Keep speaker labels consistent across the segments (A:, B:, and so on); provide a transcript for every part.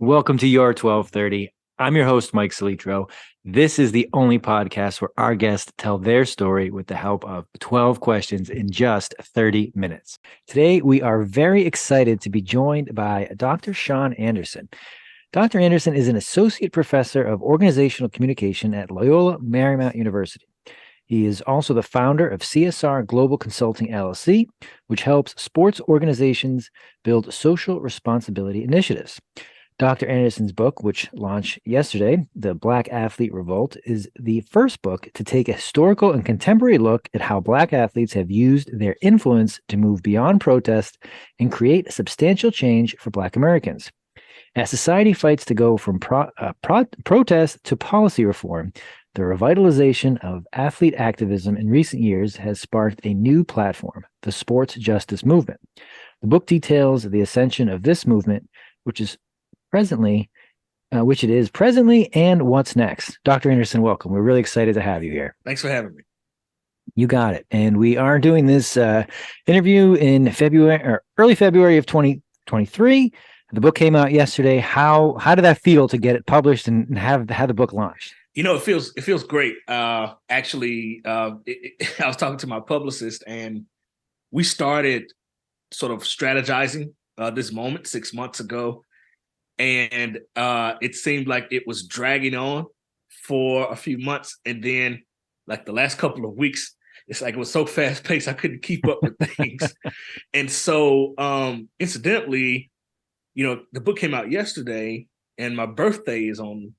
A: Welcome to Your 1230. I'm your host, Mike Salitro. This is the only podcast where our guests tell their story with the help of 12 questions in just 30 minutes. Today, we are very excited to be joined by Dr. Shaun Anderson. Dr. Anderson is an associate professor of organizational communication at Loyola Marymount University. He is also the founder of CSR Global Consulting LLC, which helps sports organizations build social responsibility initiatives. Dr. Anderson's book, which launched yesterday, The Black Athlete Revolt, is the first book to take a historical and contemporary look at how Black athletes have used their influence to move beyond protest and create substantial change for Black Americans. As society fights to go from protest to policy reform, the revitalization of athlete activism in recent years has sparked a new platform, the sports justice movement. The book details the ascension of this movement, which it is presently, and what's next. Dr. Anderson, welcome. We're really excited to have you here.
B: Thanks for having me.
A: You got it. And we are doing this interview in February or early February of 2023. The book came out yesterday. How did that feel to get it published and have the book launched?
B: You know, it feels great. I was talking to my publicist, and we started sort of strategizing this moment 6 months ago. And it seemed like it was dragging on for a few months. And then like the last couple of weeks, it's like it was so fast paced, I couldn't keep up with things. And so incidentally, the book came out yesterday and my birthday is on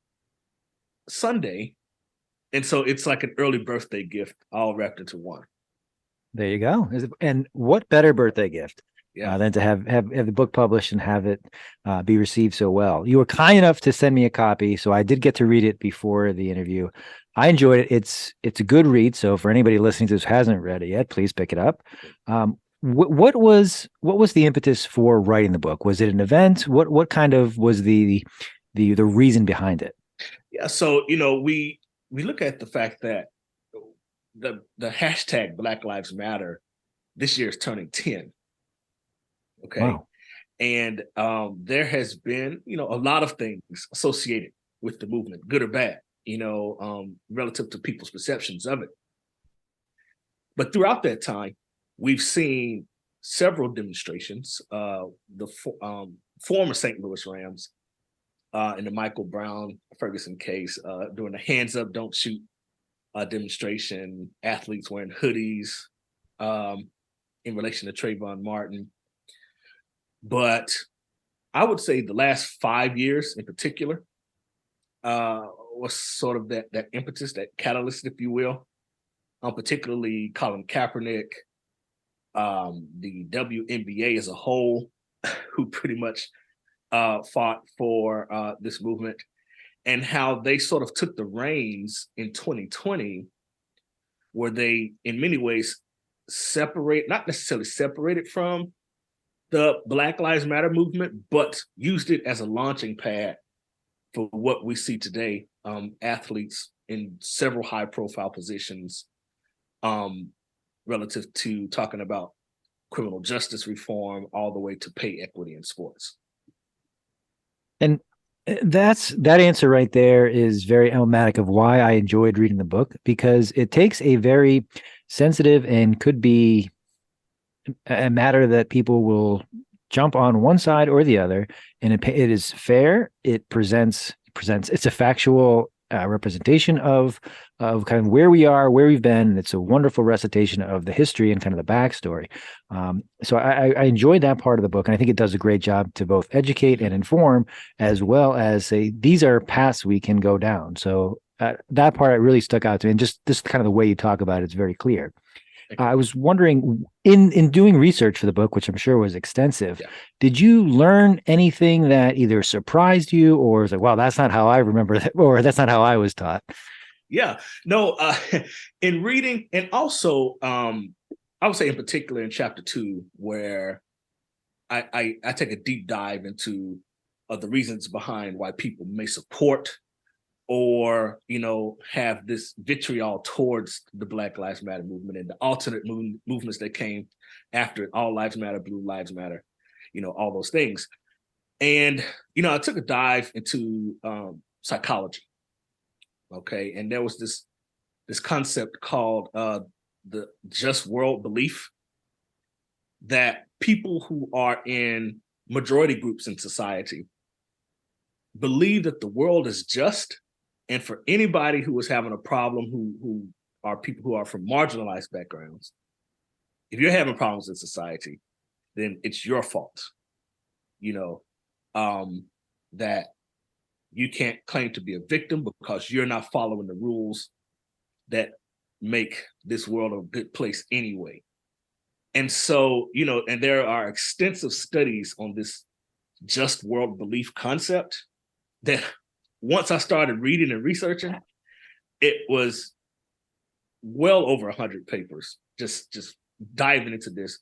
B: Sunday. And so it's like an early birthday gift all wrapped into one.
A: There you go. And what better birthday gift? Than to have the book published and have it be received so well. You were kind enough to send me a copy, so I did get to read it before the interview. I enjoyed it. It's a good read. So for anybody listening to this who hasn't read it yet, please pick it up. What was the impetus for writing the book? Was it an event? What kind of was the reason behind it?
B: Yeah. So we look at the fact that the hashtag Black Lives Matter this year is turning 10. Okay. Wow. And there has been, a lot of things associated with the movement, good or bad, relative to people's perceptions of it. But throughout that time, we've seen several demonstrations. The former St. Louis Rams in the Michael Brown Ferguson case, during the Hands Up, Don't Shoot demonstration, athletes wearing hoodies in relation to Trayvon Martin. But I would say the last 5 years in particular was sort of that impetus, that catalyst, if you will, particularly Colin Kaepernick, the WNBA as a whole, who pretty much fought for this movement, and how they sort of took the reins in 2020, where they, in many ways, not necessarily separated from the Black Lives Matter movement, but used it as a launching pad for what we see today, athletes in several high-profile positions relative to talking about criminal justice reform all the way to pay equity in sports.
A: And that answer right there is very emblematic of why I enjoyed reading the book, because it takes a very sensitive and could be a matter that people will jump on one side or the other, and it is fair. It presents it's a factual representation of kind of where we are, where we've been, and it's a wonderful recitation of the history and kind of the backstory. So I enjoyed that part of the book, and I think it does a great job to both educate and inform, as well as say these are paths we can go down. So that part really stuck out to me, and just this kind of the way you talk about it's very clear. I was wondering, in doing research for the book, which I'm sure was extensive, did you learn anything that either surprised you or was like, wow, that's not how I remember that, or that's not how I was taught?
B: Yeah, no, in reading, and also I would say in particular in chapter 2, where I take a deep dive into the reasons behind why people may support or, have this vitriol towards the Black Lives Matter movement and the alternate movements that came after it, All Lives Matter, Blue Lives Matter, all those things. And, I took a dive into psychology. Okay. And there was this concept called the just world belief, that people who are in majority groups in society believe that the world is just, and for anybody who is having a problem who are people who are from marginalized backgrounds, if you're having problems in society, then it's your fault. That you can't claim to be a victim because you're not following the rules that make this world a good place anyway. And so, and there are extensive studies on this just world belief concept that once I started reading and researching, it was well over 100 papers just diving into this,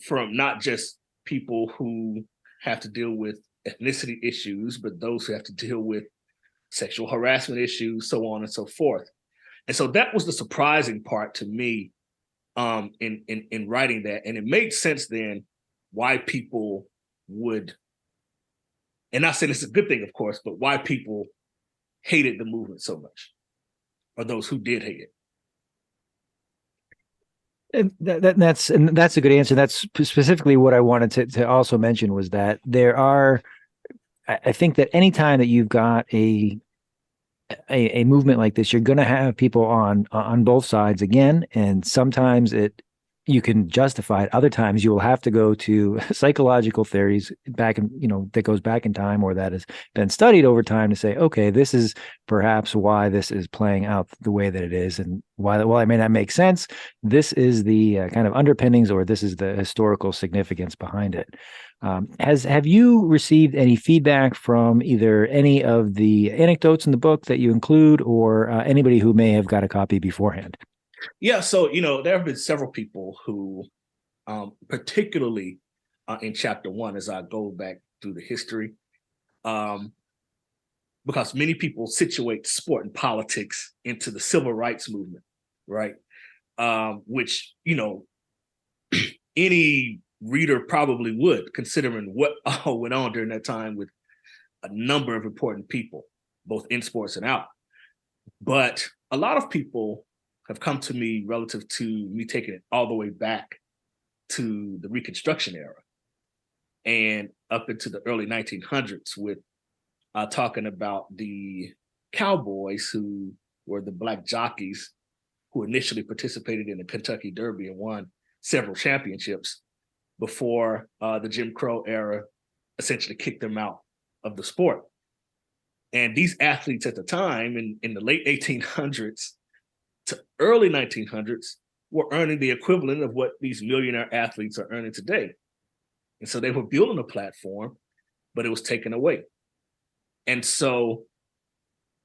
B: from not just people who have to deal with ethnicity issues, but those who have to deal with sexual harassment issues, so on and so forth. And so that was the surprising part to me in writing that. And it made sense then why people would, and not saying it's a good thing, of course, but why people hated the movement so much, or those who did hate it.
A: And that's a good answer. That's specifically what I wanted to also mention, was that there are, I think that anytime that you've got a movement like this, you're going to have people on both sides again, and sometimes you can justify it. Other times you will have to go to psychological theories back in, that goes back in time, or that has been studied over time, to say, okay, this is perhaps why this is playing out the way that it is. And while it may not make sense, this is the kind of underpinnings, or this is the historical significance behind it. Have you received any feedback from either any of the anecdotes in the book that you include, or anybody who may have got a copy beforehand?
B: Yeah, so there have been several people who, particularly in chapter 1, as I go back through the history, because many people situate sport and politics into the civil rights movement, right? Which any reader probably would, considering what all went on during that time with a number of important people, both in sports and out. But a lot of people have come to me relative to me taking it all the way back to the Reconstruction era and up into the early 1900s, with talking about the cowboys who were the black jockeys who initially participated in the Kentucky Derby and won several championships before the Jim Crow era essentially kicked them out of the sport. And these athletes at the time, in the late 1800s to early 1900s, were earning the equivalent of what these millionaire athletes are earning today. And so they were building a platform, but it was taken away. And so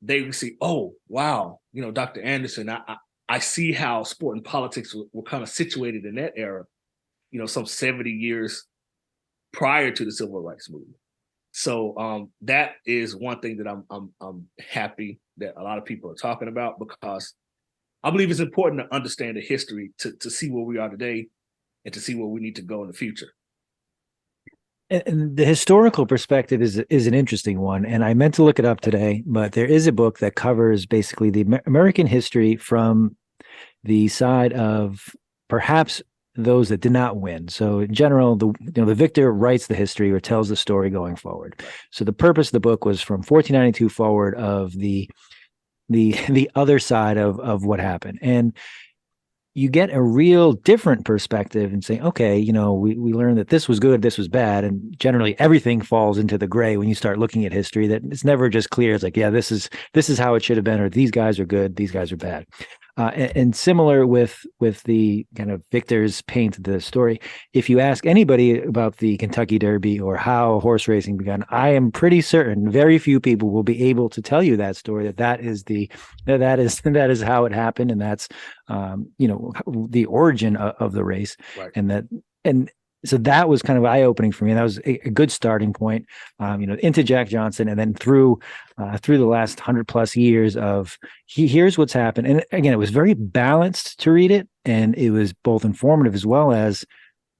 B: they would see, oh, wow, Dr. Anderson, I see how sport and politics were kind of situated in that era, some 70 years prior to the civil rights movement. So that is one thing that I'm happy that a lot of people are talking about, because I believe it's important to understand the history to see where we are today and to see where we need to go in the future.
A: And the historical perspective is an interesting one. And I meant to look it up today, but there is a book that covers basically the American history from the side of perhaps those that did not win. So in general, the victor writes the history or tells the story going forward. So the purpose of the book was from 1492 forward, of the other side of what happened. And you get a real different perspective and saying, okay, we learned that this was good, this was bad. And generally everything falls into the gray when you start looking at history, that it's never just clear. It's like, yeah, this is how it should have been, or these guys are good, these guys are bad. And similar with the kind of victors paint the story. If you ask anybody about the Kentucky Derby or how horse racing began, I am pretty certain very few people will be able to tell you that story, that is how it happened, and that's the origin of the race.
B: Right.
A: And so that was kind of eye-opening for me. That was a good starting point, into Jack Johnson, and then through the last 100+ years of here's what's happened. And again, it was very balanced to read it, and it was both informative as well as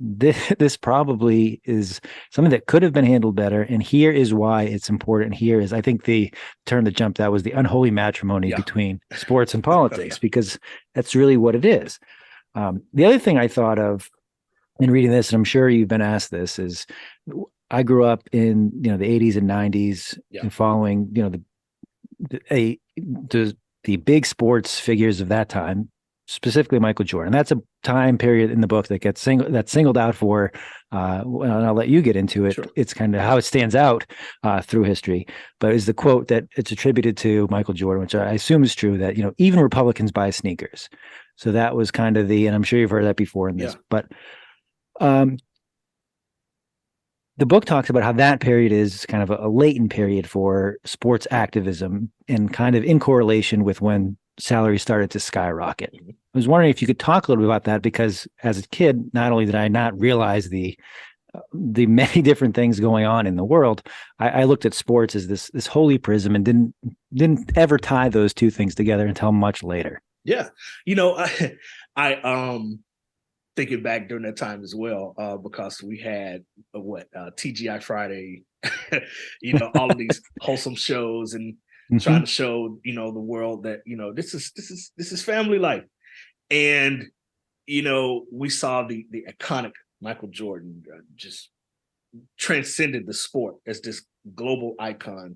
A: this probably is something that could have been handled better. And here is why it's important. Here is, I think the term that jumped out was the unholy matrimony between sports and politics, because that's really what it is. The other thing I thought of in reading this, and I'm sure you've been asked this, is I grew up in the 80s and 90s and following the big sports figures of that time, specifically Michael Jordan. That's a time period in the book that gets singled out for, and I'll let you get into it. Sure. It's kind of how it stands out through history, but is the quote that it's attributed to Michael Jordan, which I assume is true, that even Republicans buy sneakers. So that was kind of and I'm sure you've heard that before in this, but the book talks about how that period is kind of a latent period for sports activism, and kind of in correlation with when salaries started to skyrocket. I was wondering if you could talk a little bit about that, because as a kid, not only did I not realize the many different things going on in the world, I looked at sports as this holy prism and didn't ever tie those two things together until much later.
B: Yeah, I thinking back during that time as well, because we had TGI Friday, all of these wholesome shows, and trying to show the world that this is family life. And we saw the iconic Michael Jordan just transcended the sport as this global icon.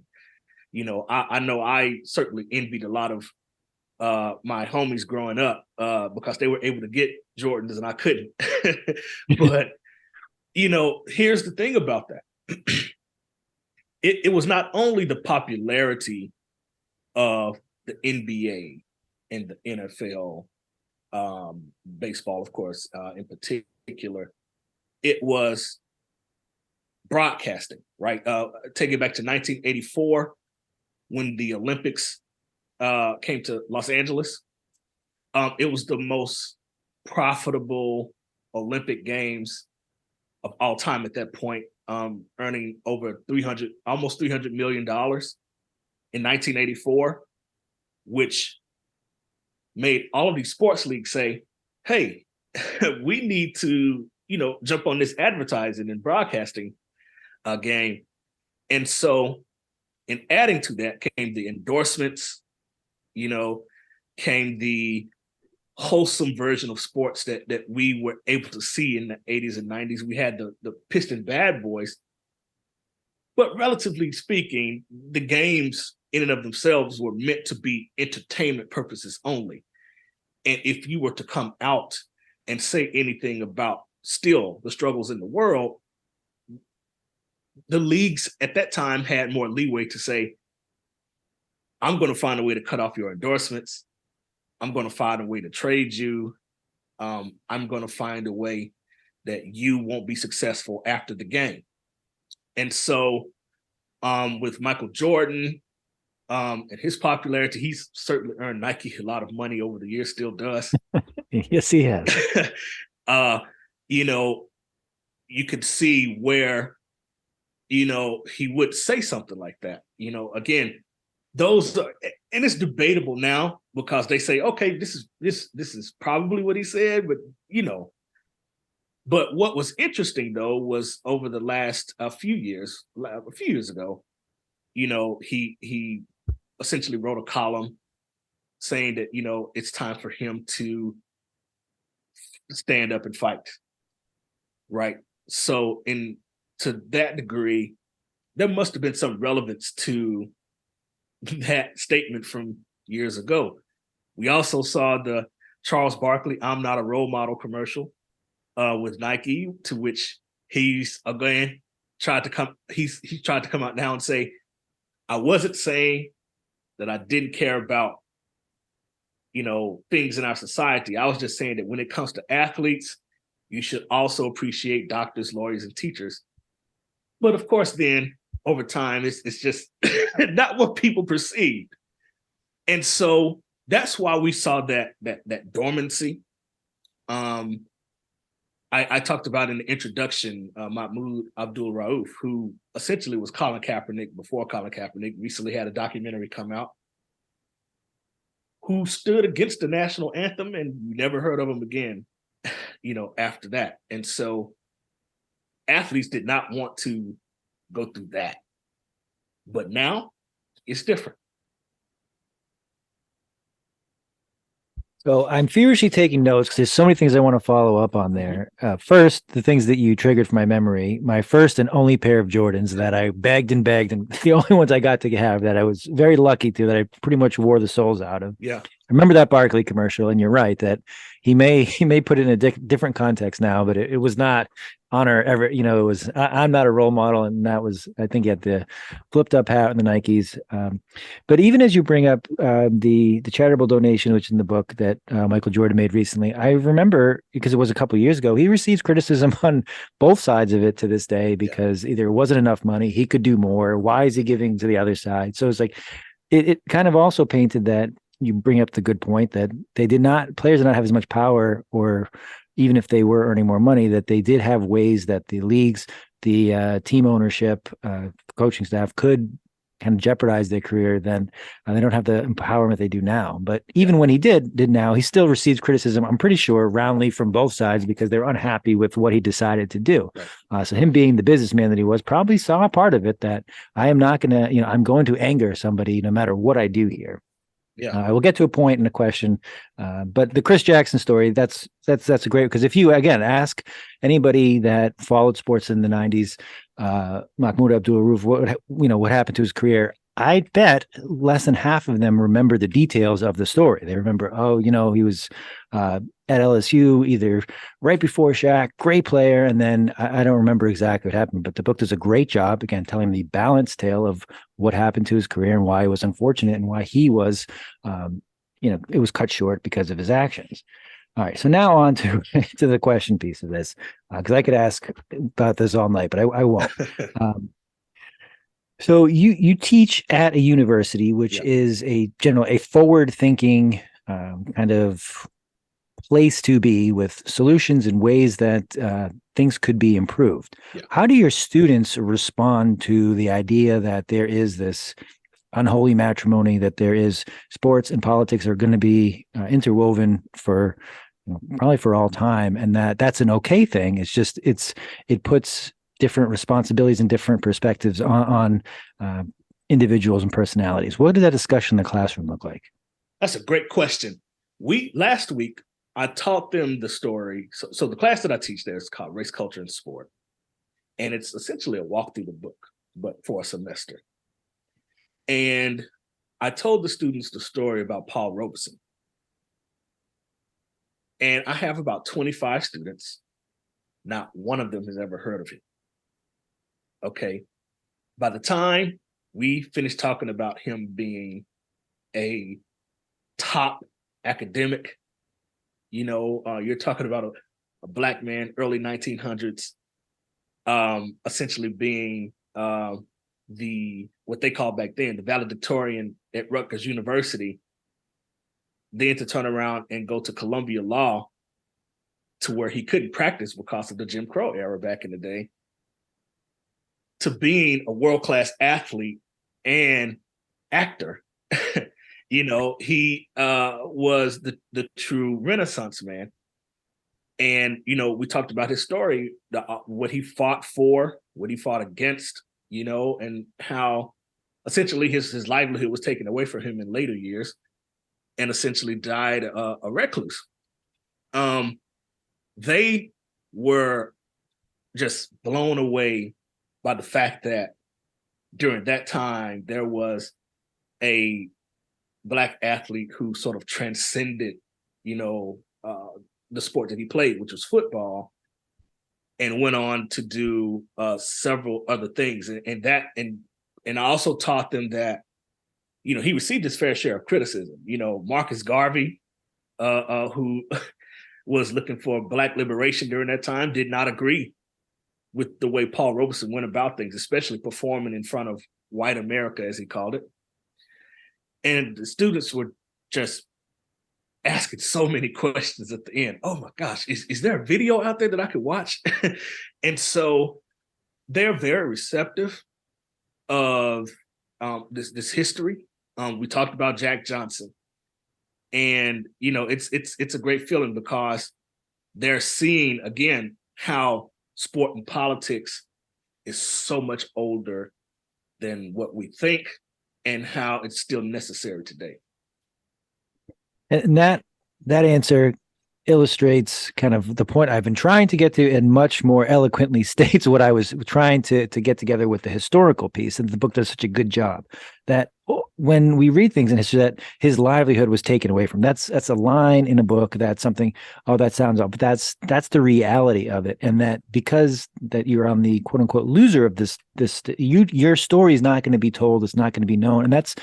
B: I know I certainly envied a lot of my homies growing up because they were able to get Jordans and I couldn't. But here's the thing about that. It was not only the popularity of the NBA and the NFL, baseball, of course, in particular. It was broadcasting, right? Take it back to 1984 when the Olympics came to Los Angeles. It was the most profitable Olympic Games of all time at that point, earning over almost $300 million in 1984, which made all of these sports leagues say, hey, we need to, jump on this advertising and broadcasting game. And so in adding to that came the endorsements, came the wholesome version of sports that we were able to see in the 80s and 90s. We had the Piston Bad Boys, but relatively speaking, the games in and of themselves were meant to be entertainment purposes only. And if you were to come out and say anything about still the struggles in the world, the leagues at that time had more leeway to say, I'm going to find a way to cut off your endorsements. I'm going to find a way to trade you. I'm going to find a way that you won't be successful after the game. And so with Michael Jordan and his popularity, he's certainly earned Nike a lot of money over the years, still does.
A: Yes, he has.
B: You could see where, he would say something like that. Again, those are, and it's debatable now because they say, okay, this is probably what he said, but But what was interesting though was over the last a few years ago, he essentially wrote a column saying that it's time for him to stand up and fight. Right. So to that degree, there must have been some relevance to that statement from years ago. We also saw the Charles Barkley "I'm not a role model" commercial with Nike, to which he's again tried to come out now and say, I wasn't saying that I didn't care about things in our society. I was just saying that when it comes to athletes, you should also appreciate doctors, lawyers, and teachers. But of course, then over time, it's just not what people perceived. And so that's why we saw that dormancy. I talked about in the introduction, Mahmoud Abdul-Rauf, who essentially was Colin Kaepernick before Colin Kaepernick recently had a documentary come out, who stood against the national anthem, and you never heard of him again, after that. And so athletes did not want to go through that. But now it's different.
A: So I'm feverishly taking notes because there's so many things I want to follow up on there. First, the things that you triggered for my memory. My first and only pair of Jordans that I begged, and the only ones I got to have that I was very lucky to, that I pretty much wore the soles out of.
B: Yeah.
A: I remember that Barkley commercial, and you're right that he may put it in a different context now, but it was not honor ever. It was I'm not a role model, and that was, I think, he had the flipped up hat and the Nikes. But even as you bring up the charitable donation, which in the book that Michael Jordan made recently, I remember, because it was a couple of years ago, he receives criticism on both sides of it to this day, because either it wasn't enough money, he could do more. Why is he giving to the other side? So it's like it kind of also painted that. You bring up the good point that players did not have as much power, or even if they were earning more money, that they did have ways that the leagues, the team ownership, coaching staff could kind of jeopardize their career. Then they don't have the empowerment they do now. But even when he did now, he still receives criticism, I'm pretty sure, roundly from both sides, because they're unhappy with what he decided to do. Right. So him being the businessman that he was probably saw a part of it, that I am not going to, I'm going to anger somebody no matter what I do here.
B: Yeah,
A: I will get to a point in a question, but the Chris Jackson story, that's a great, because if you, again, ask anybody that followed sports in the 90s, Mahmoud Abdul-Rauf, what happened to his career, I bet less than half of them remember the details of the story. They remember, he was at LSU either right before Shaq, great player, and then I don't remember exactly what happened, but the book does a great job, again, telling the balanced tale of what happened to his career and why it was unfortunate and why he was, it was cut short because of his actions. All right, so now on to the question piece of this, because I could ask about this all night, but I won't. So you teach at a university, which is a forward-thinking kind of place to be, with solutions and ways that things could be improved. How do your students respond to the idea that there is this unholy matrimony, that there is sports and politics are going to be interwoven for probably for all time, and that's an okay thing? It's just it puts different responsibilities and different perspectives on individuals and personalities. What did that discussion in the classroom look like?
B: That's a great question. Last week, I taught them the story. So the class that I teach there is called Race, Culture, and Sport. And it's essentially a walk through the book, but for a semester. And I told the students the story about Paul Robeson. And I have about 25 students. Not one of them has ever heard of him. Okay. By the time we finished talking about him being a top academic, you're talking about a Black man, early 1900s, essentially being what they called back then the valedictorian at Rutgers University, then to turn around and go to Columbia Law, to where he couldn't practice because of the Jim Crow era back in the day, to being a world-class athlete and actor. He was the true Renaissance man. And, we talked about his story, what he fought for, what he fought against, and how essentially his livelihood was taken away from him in later years, and essentially died a recluse. They were just blown away by the fact that during that time, there was a Black athlete who sort of transcended, the sport that he played, which was football, and went on to do several other things. And I also taught them that, he received his fair share of criticism. Marcus Garvey, who was looking for Black liberation during that time, did not agree with the way Paul Robeson went about things, especially performing in front of white America, as he called it. And the students were just asking so many questions at the end. Oh my gosh, is there a video out there that I could watch? And so they're very receptive of this history. We talked about Jack Johnson, and it's a great feeling, because they're seeing again how sport and politics is so much older than what we think, and how it's still necessary today.
A: And that answer illustrates kind of the point I've been trying to get to, and much more eloquently states what I was trying to get together with the historical piece. And the book does such a good job that when we read things in history that his livelihood was taken away from, that's a line in a book, that's something, oh, that sounds off, but that's the reality of it. And that because that you're on the quote unquote loser of this your story is not going to be told, it's not going to be known. And that's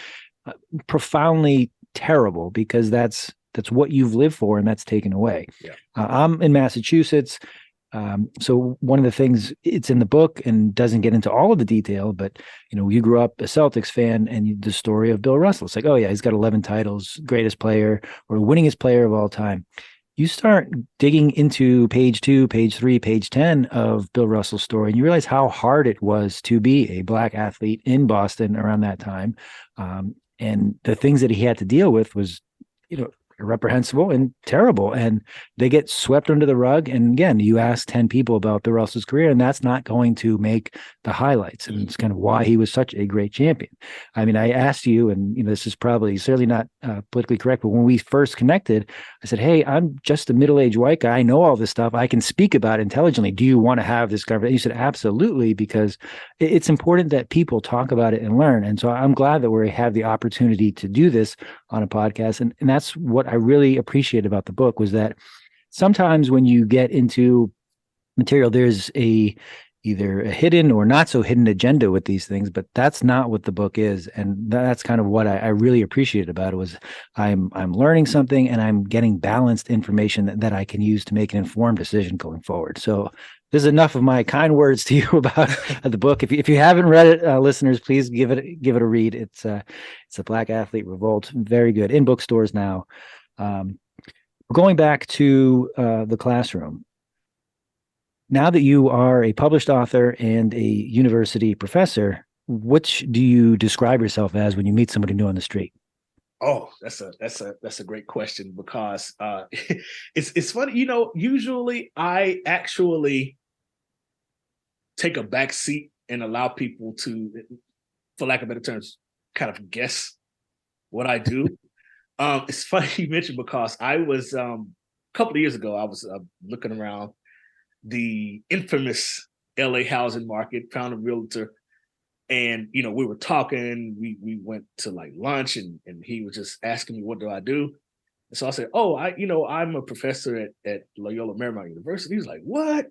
A: profoundly terrible, because that's what you've lived for, and that's taken away.
B: Yeah.
A: I'm in Massachusetts. So one of the things, it's in the book and doesn't get into all of the detail, but you grew up a Celtics fan, and the story of Bill Russell, it's like, oh yeah, he's got 11 titles, greatest player or winningest player of all time. You start digging into page 2, page 3, page 10 of Bill Russell's story, and you realize how hard it was to be a Black athlete in Boston around that time. And the things that he had to deal with was, reprehensible and terrible, and they get swept under the rug. And again, you ask 10 people about Bill Russell's career, and that's not going to make the highlights. And it's kind of why he was such a great champion. I mean, I asked you, and this is probably certainly not politically correct, but when we first connected, I said, hey, I'm just a middle-aged white guy. I know all this stuff. I can speak about it intelligently. Do you want to have this conversation? You said, absolutely, because it's important that people talk about it and learn. And so I'm glad that we have the opportunity to do this on a podcast. And that's what I really appreciate about the book, was that sometimes when you get into material, there's either a hidden or not so hidden agenda with these things, but that's not what the book is. And that's kind of what I really appreciated about it, was I'm learning something, and I'm getting balanced information that I can use to make an informed decision going forward. So this is enough of my kind words to you about the book. If you haven't read it, listeners, please give it a read. It's a Black Athlete Revolt. Very good, in bookstores now. Going back to the classroom. Now that you are a published author and a university professor, which do you describe yourself as when you meet somebody new on the street?
B: Oh, that's a great question, because it's funny. Usually I actually take a back seat and allow people to, for lack of better terms, kind of guess what I do. It's funny you mentioned, because I was a couple of years ago, I was looking around the infamous LA housing market, found a realtor, and we were talking. We went to like lunch, and he was just asking me, what do I do? And so I said, oh, I'm a professor at Loyola Marymount University. He was like, what?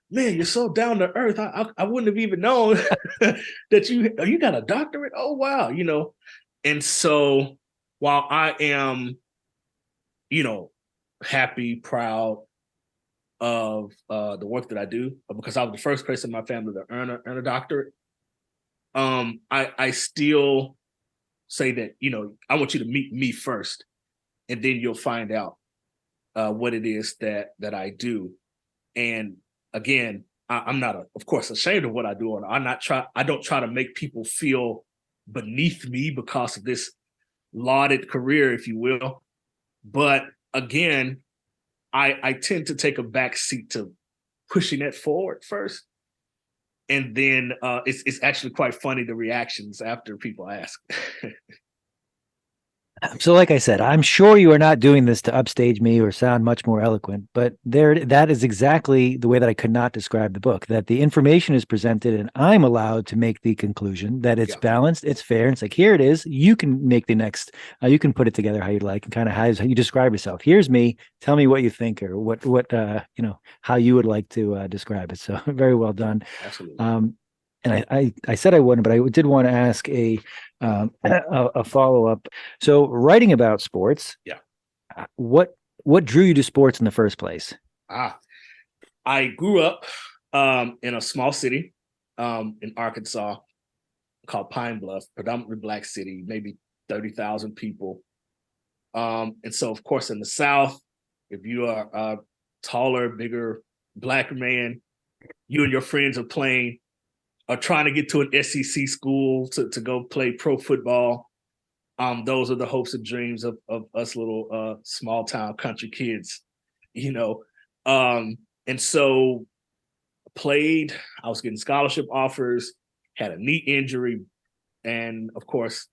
B: Man, you're so down to earth. I wouldn't have even known that you got a doctorate. Oh wow, And so while I am, happy, proud of the work that I do, because I was the first person in my family to earn a doctorate, I still say that, I want you to meet me first, and then you'll find out what it is that I do. And again, I'm not, of course, ashamed of what I do. I don't try to make people feel beneath me because of this lauded career, if you will. But again, I tend to take a back seat to pushing it forward first. And then it's actually quite funny, the reactions after people ask.
A: So like I said, I'm sure you are not doing this to upstage me or sound much more eloquent, but that is exactly the way that I could not describe the book, that the information is presented and I'm allowed to make the conclusion that it's balanced, it's fair. And it's like, here it is. You can make the next, you can put it together how you like, and kind of how you describe yourself. Here's me. Tell me what you think, or what how you would like to describe it. So very well done.
B: Absolutely.
A: And I said I wouldn't, but I did want to ask a follow up. So writing about sports, what drew you to sports in the first place?
B: I grew up in a small city in Arkansas called Pine Bluff, predominantly Black city, maybe 30,000 people. And so, of course, in the South, if you are a taller, bigger Black man, you and your friends are trying to get to an SEC school to go play pro football. Those are the hopes and dreams of us little small town country kids, And so played. I was getting scholarship offers, had a knee injury, and of course,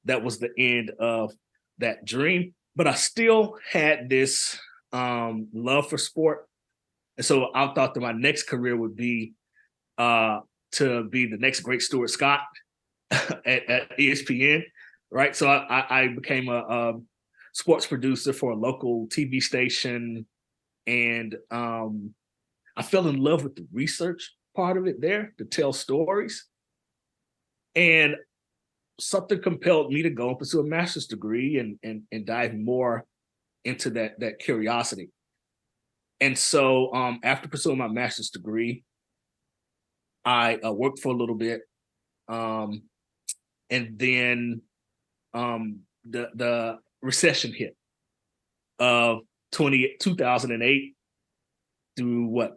B: that was the end of that dream. But I still had this love for sport. And so I thought that my next career would be to be the next great Stuart Scott at ESPN, right? So I became a sports producer for a local TV station, and I fell in love with the research part of it there, to tell stories. And something compelled me to go and pursue a master's degree and dive more into that curiosity. And so after pursuing my master's degree, I worked for a little bit. And then the recession hit of 2008 through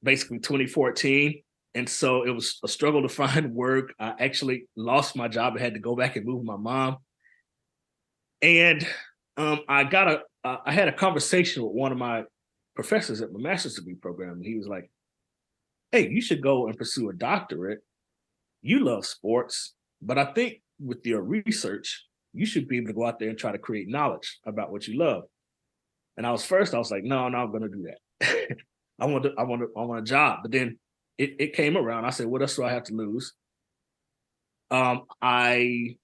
B: basically 2014. And so it was a struggle to find work. I actually lost my job. I had to go back and move with my mom. And I had a conversation with one of my professors at my master's degree program. And he was like, hey, you should go and pursue a doctorate. You love sports, but I think with your research, you should be able to go out there and try to create knowledge about what you love. And I was like, no, I'm going to do that. I want a job. But then it came around. I said, what else do I have to lose? I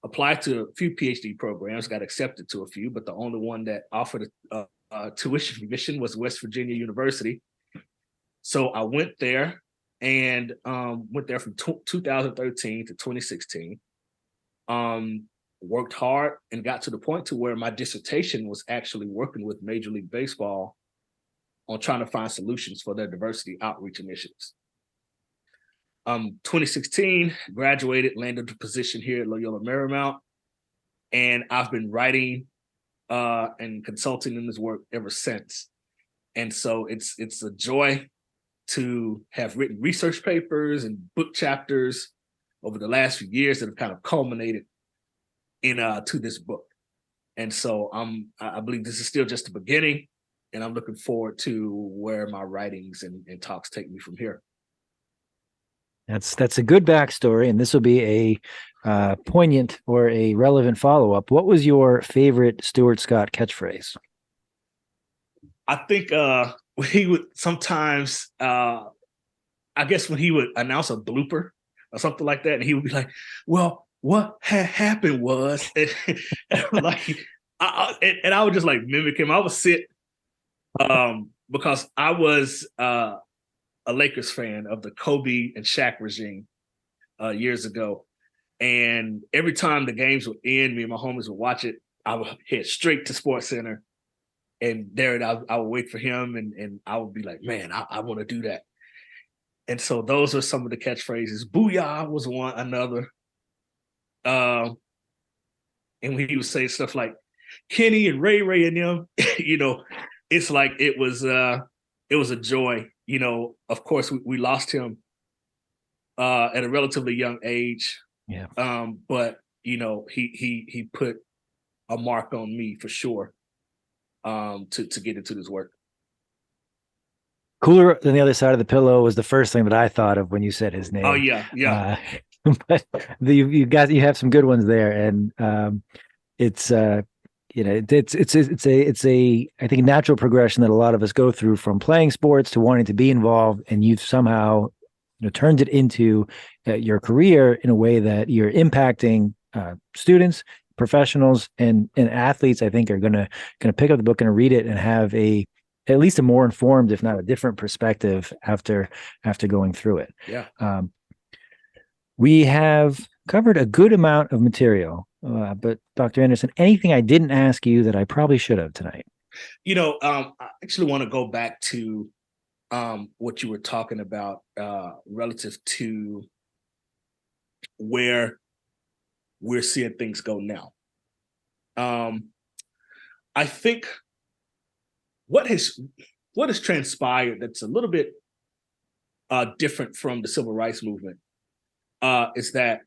B: applied to a few PhD programs, got accepted to a few, but the only one that offered a tuition remission was West Virginia University. So I went there and went there from 2013 to 2016. Worked hard and got to the point to where my dissertation was actually working with Major League Baseball on trying to find solutions for their diversity outreach initiatives. 2016, graduated, landed a position here at Loyola Marymount, and I've been writing and consulting in this work ever since. And so it's a joy to have written research papers and book chapters over the last few years that have kind of culminated to this book. And so I believe this is still just the beginning, and I'm looking forward to where my writings and talks take me from here.
A: That's a good backstory, and this will be a poignant or a relevant follow-up. What was your favorite Stuart Scott catchphrase?
B: I think he would sometimes, I guess when he would announce a blooper or something like that, and he would be like, well, what had happened was, and I would just like mimic him. I would sit because I was a Lakers fan of the Kobe and Shaq regime years ago. And every time the games would end, me and my homies would watch it. I would head straight to Sports Center, and there I would wait for him, and I would be like, man, I want to do that. And so those are some of the catchphrases. Booyah was another. And when he would say stuff like Kenny and Ray and them, it's like it was a joy. Of course we lost him at a relatively young age.
A: Yeah.
B: But he put a mark on me for sure to get into this work.
A: Cooler than the other side of the pillow was the first thing that I thought of when you said his name.
B: Oh yeah.
A: But you have some good ones there, and it's a I think a natural progression that a lot of us go through from playing sports to wanting to be involved, and you've somehow turned it into your career in a way that you're impacting students, professionals, and athletes. I think are going to pick up the book and read it and have at least a more informed, if not a different perspective after going through it.
B: Yeah.
A: We have covered a good amount of material, but Dr. Anderson, anything I didn't ask you that I probably should have tonight?
B: I actually want to go back to what you were talking about relative to where we're seeing things go now. I think what has transpired that's a little bit different from the civil rights movement is that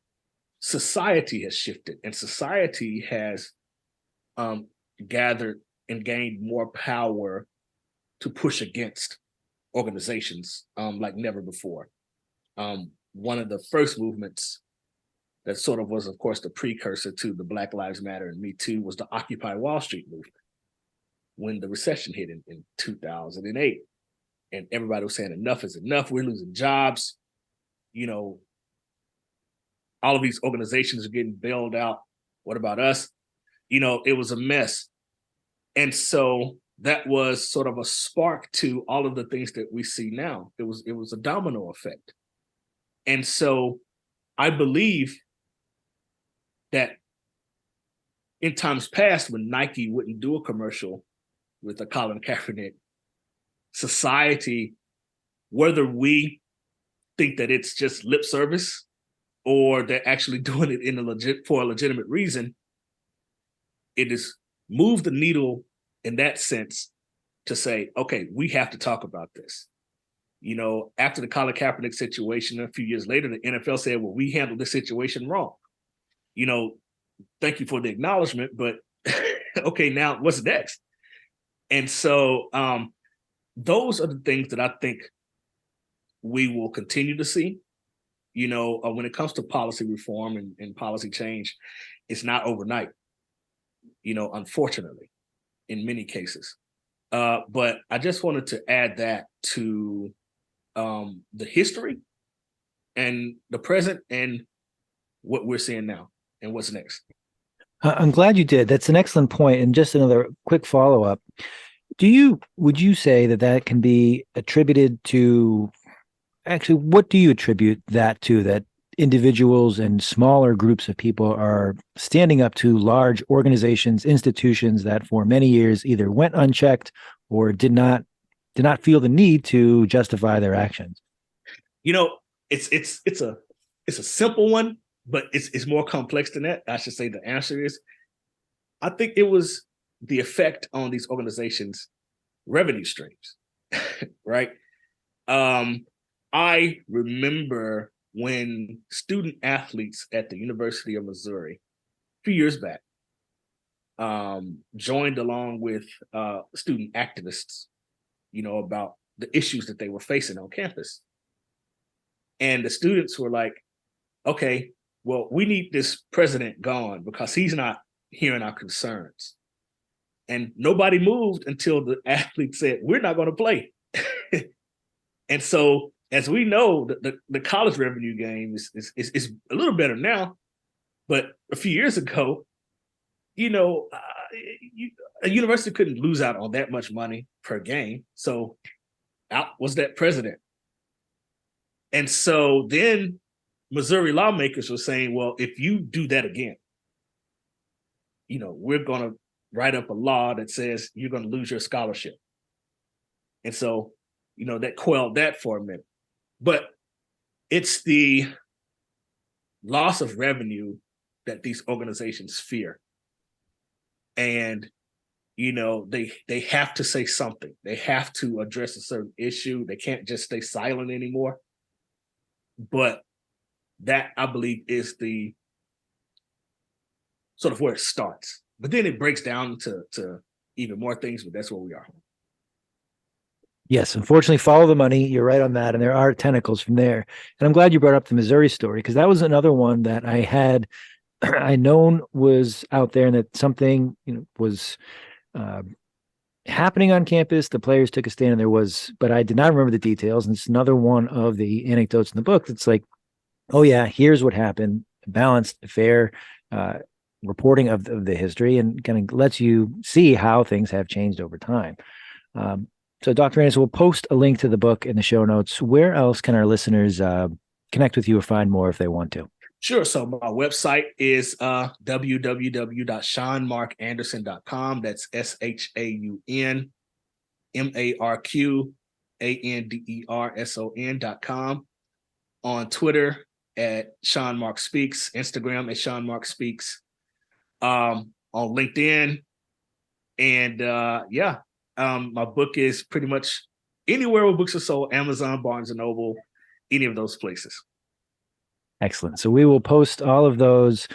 B: society has shifted, and society has gathered and gained more power to push against organizations like never before. One of the first movements that sort of was, of course, the precursor to the Black Lives Matter and Me Too was the Occupy Wall Street movement when the recession hit in 2008. And everybody was saying enough is enough. We're losing jobs. All of these organizations are getting bailed out. What about us? It was a mess. And so that was sort of a spark to all of the things that we see now. It was a domino effect. And so I believe that in times past, when Nike wouldn't do a commercial with a Colin Kaepernick, society, whether we think that it's just lip service or they're actually doing it for a legitimate reason, it has moved the needle in that sense to say, okay, we have to talk about this. After the Colin Kaepernick situation, a few years later, the NFL said, well, we handled this situation wrong. Thank you for the acknowledgement, but okay, now what's next? And so those are the things that I think we will continue to see. When it comes to policy reform and policy change, it's not overnight, unfortunately, in many cases. But I just wanted to add that to the history and the present and what we're seeing now and what's next.
A: I'm glad you did. That's an excellent point. And just another quick follow-up. Would you say that can be attributed to, actually, what do you attribute that to, that individuals and smaller groups of people are standing up to large organizations, institutions that for many years either went unchecked or did not feel the need to justify their actions?
B: It's a simple one, but it's more complex than that. I should say the answer is, I think it was the effect on these organizations' revenue streams, right? I remember when student athletes at the University of Missouri, a few years back, joined along with student activists, about the issues that they were facing on campus. And the students were like, okay, well, we need this president gone because he's not hearing our concerns. And nobody moved until the athletes said, we're not going to play. And so, as we know, the college revenue game is a little better now. But a few years ago, a university couldn't lose out on that much money per game. So out was that president. And so then Missouri lawmakers were saying, well, if you do that again, we're going to write up a law that says you're going to lose your scholarship. And so, that quelled that for a minute. But it's the loss of revenue that these organizations fear. And, they have to say something. They have to address a certain issue. They can't just stay silent anymore. But that, I believe, is the sort of where it starts. But then it breaks down to even more things, but that's where we are.
A: Yes, unfortunately, follow the money. You're right on that. And there are tentacles from there. And I'm glad you brought up the Missouri story, because that was another one that I known was out there, and that something was happening on campus. The players took a stand, and but I did not remember the details. And it's another one of the anecdotes in the book that's like, oh yeah, here's what happened. Balanced, fair reporting of the history, and kind of lets you see how things have changed over time. So Dr. Anderson, we'll post a link to the book in the show notes. Where else can our listeners connect with you or find more if they want to?
B: Sure. So my website is www.shaunmarkanderson.com. That's ShaunMarkanderson.com. On Twitter at Shaun Mark Speaks, Instagram at Shaun Mark Speaks, on LinkedIn. And my book is pretty much anywhere where books are sold, Amazon, Barnes & Noble, any of those places.
A: Excellent. So we will post all of those.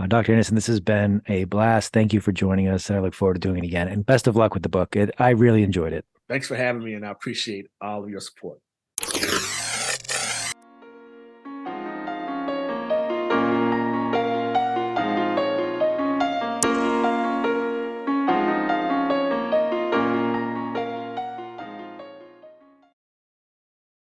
A: Dr. Anderson, this has been a blast. Thank you for joining us. I look forward to doing it again. And best of luck with the book. I really enjoyed it.
B: Thanks for having me, and I appreciate all of your support.